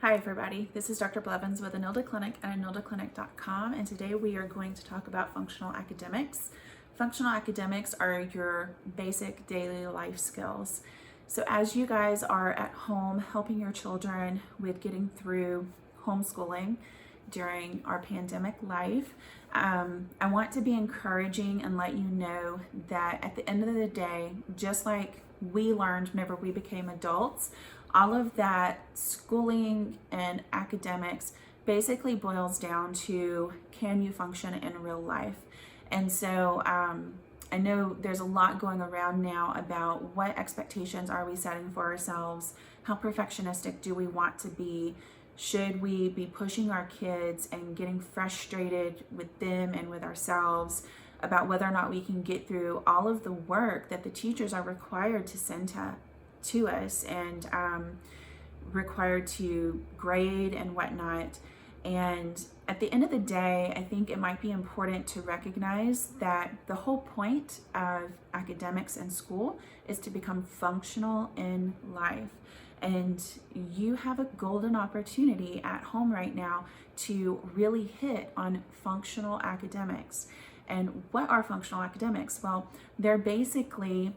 Hi everybody, this is Dr. Blevins with Enilda Clinic at enildaclinic.com, and today we are going to talk about functional academics. Functional academics are your basic daily life skills. So as you guys are at home helping your children with getting through homeschooling during our pandemic life, I want to be encouraging and let you know that at the end of the day, just like we learned whenever we became adults, all of that schooling and academics basically boils down to, can you function in real life? And so I know there's a lot going around now about what expectations are we setting for ourselves? How perfectionistic do we want to be? Should we be pushing our kids and getting frustrated with them and with ourselves about whether or not we can get through all of the work that the teachers are required to send to us and required to grade and whatnot? And at the end of the day, I think it might be important to recognize that the whole point of academics and school is to become functional in life. And you have a golden opportunity at home right now to really hit on functional academics. And what are functional academics? Well, they're basically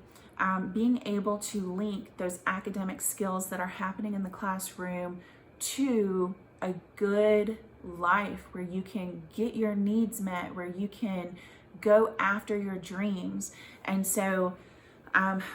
being able to link those academic skills that are happening in the classroom to a good life where you can get your needs met, where you can go after your dreams. And so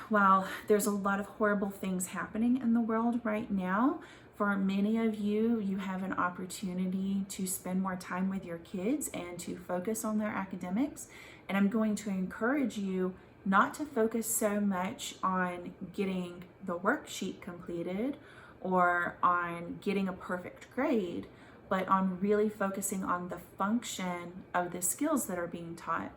while there's a lot of horrible things happening in the world right now, for many of you, you have an opportunity to spend more time with your kids and to focus on their academics. And I'm going to encourage you not to focus so much on getting the worksheet completed or on getting a perfect grade, but on really focusing on the function of the skills that are being taught.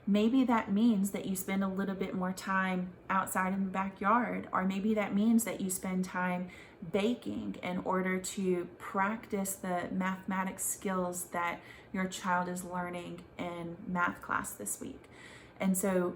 Maybe that means that you spend a little bit more time outside in the backyard, or maybe that means that you spend time baking in order to practice the mathematics skills that your child is learning in math class this week. And so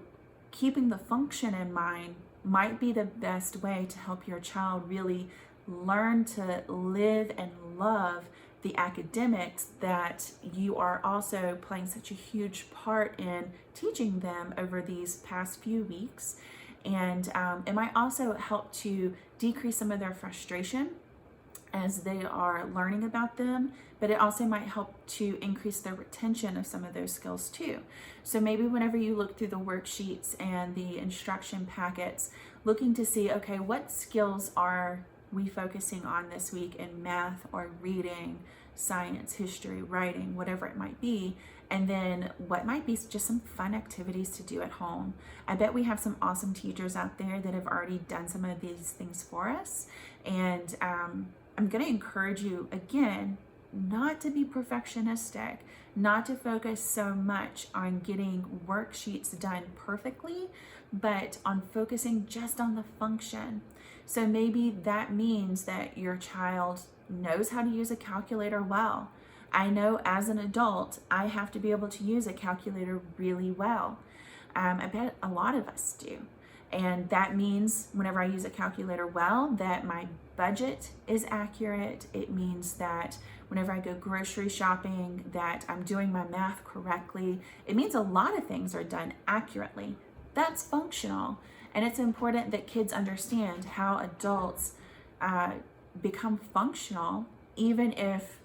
keeping the function in mind might be the best way to help your child really learn to live and love the academics that you are also playing such a huge part in teaching them over these past few weeks. And it might also help to decrease some of their frustration as they are learning about them, but it also might help to increase their retention of some of those skills too. So maybe whenever you look through the worksheets and the instruction packets, looking to see, okay, what skills are we focusing on this week in math or reading, science, history, writing, whatever it might be, and then what might be just some fun activities to do at home. I bet we have some awesome teachers out there that have already done some of these things for us, and I'm going to encourage you again not to be perfectionistic, not to focus so much on getting worksheets done perfectly, but on focusing just on the function. So maybe that means that your child knows how to use a calculator well. I know as an adult, I have to be able to use a calculator really well. I bet a lot of us do. And that means whenever I use a calculator well, that my budget is accurate. It means that whenever I go grocery shopping, that I'm doing my math correctly. It means a lot of things are done accurately. That's functional. And it's important that kids understand how adults become functional, even if,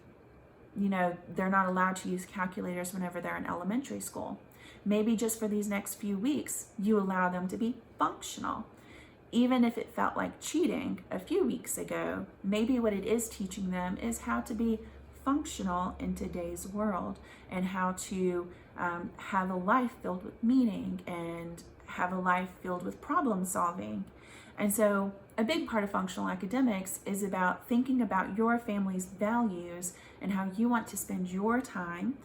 they're not allowed to use calculators whenever they're in elementary school. Maybe just for these next few weeks, you allow them to be functional. Even if it felt like cheating a few weeks ago, maybe what it is teaching them is how to be functional in today's world and how to have a life filled with meaning and have a life filled with problem solving. And so a big part of functional academics is about thinking about your family's values and how you want to spend your time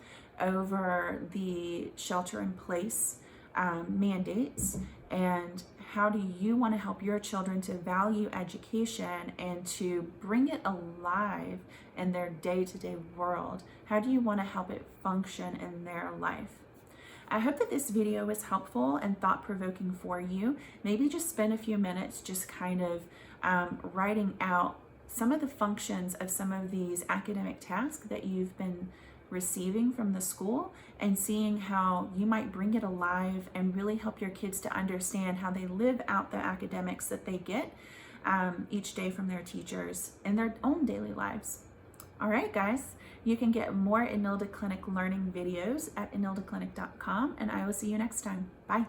over the shelter in place mandates, and how do you want to help your children to value education and to bring it alive in their day-to-day world? How do you want to help it function in their life? I hope that this video was helpful and thought-provoking for you. Maybe just spend a few minutes just kind of writing out some of the functions of some of these academic tasks that you've been receiving from the school, and seeing how you might bring it alive and really help your kids to understand how they live out the academics that they get each day from their teachers in their own daily lives. All right, guys, you can get more Enilda Clinic learning videos at enildaclinic.com, and I will see you next time. Bye.